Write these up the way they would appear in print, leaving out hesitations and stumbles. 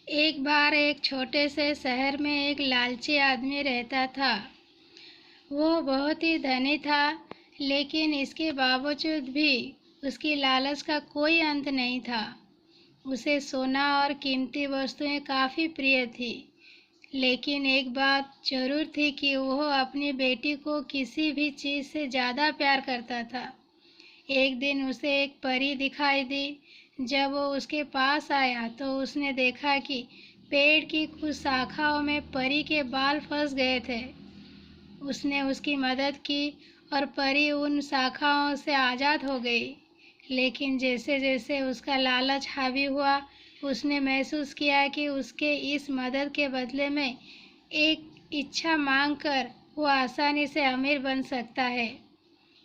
एक बार एक छोटे से शहर में एक लालची आदमी रहता था। वो बहुत ही धनी था, लेकिन इसके बावजूद भी उसकी लालच का कोई अंत नहीं था। उसे सोना और कीमती वस्तुएं काफ़ी प्रिय थी, लेकिन एक बात जरूर थी कि वह अपनी बेटी को किसी भी चीज़ से ज़्यादा प्यार करता था। एक दिन उसे एक परी दिखाई दी। जब वो उसके पास आया तो उसने देखा कि पेड़ की कुछ शाखाओं में परी के बाल फंस गए थे। उसने उसकी मदद की और परी उन शाखाओं से आज़ाद हो गई। लेकिन जैसे जैसे उसका लालच हावी हुआ, उसने महसूस किया कि उसके इस मदद के बदले में एक इच्छा मांगकर वो आसानी से अमीर बन सकता है।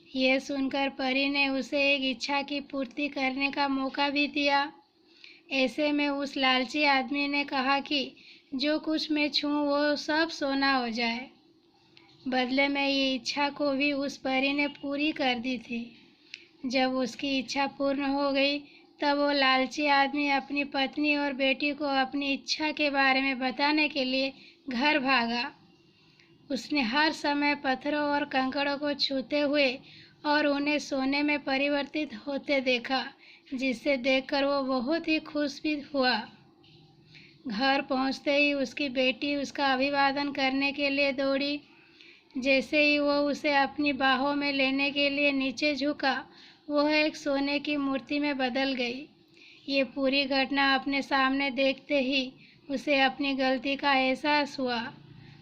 यह सुनकर परी ने उसे एक इच्छा की पूर्ति करने का मौका भी दिया। ऐसे में उस लालची आदमी ने कहा कि जो कुछ मैं छूऊं वो सब सोना हो जाए। बदले में ये इच्छा को भी उस परी ने पूरी कर दी थी। जब उसकी इच्छा पूर्ण हो गई, तब वो लालची आदमी अपनी पत्नी और बेटी को अपनी इच्छा के बारे में बताने के लिए घर भागा। उसने हर समय पत्थरों और कंकड़ों को छूते हुए और उन्हें सोने में परिवर्तित होते देखा, जिसे देखकर वो बहुत ही खुश भी हुआ। घर पहुंचते ही उसकी बेटी उसका अभिवादन करने के लिए दौड़ी। जैसे ही वो उसे अपनी बाहों में लेने के लिए नीचे झुका, वह एक सोने की मूर्ति में बदल गई। ये पूरी घटना अपने सामने देखते ही उसे अपनी गलती का एहसास हुआ।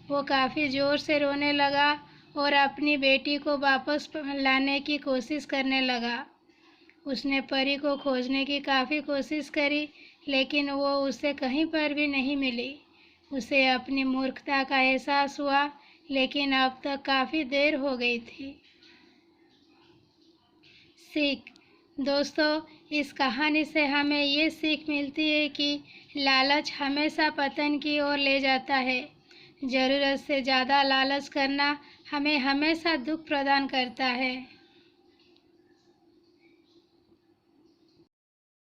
वो काफ़ी ज़ोर से रोने लगा और अपनी बेटी को वापस लाने की कोशिश करने लगा। उसने परी को खोजने की काफ़ी कोशिश करी, लेकिन वो उसे कहीं पर भी नहीं मिली। उसे अपनी मूर्खता का एहसास हुआ, लेकिन अब तक काफ़ी देर हो गई थी। सीख। दोस्तों, इस कहानी से हमें ये सीख मिलती है कि लालच हमेशा पतन की ओर ले जाता है। ज़रूरत से ज़्यादा लालच करना हमें हमेशा दुख प्रदान करता है।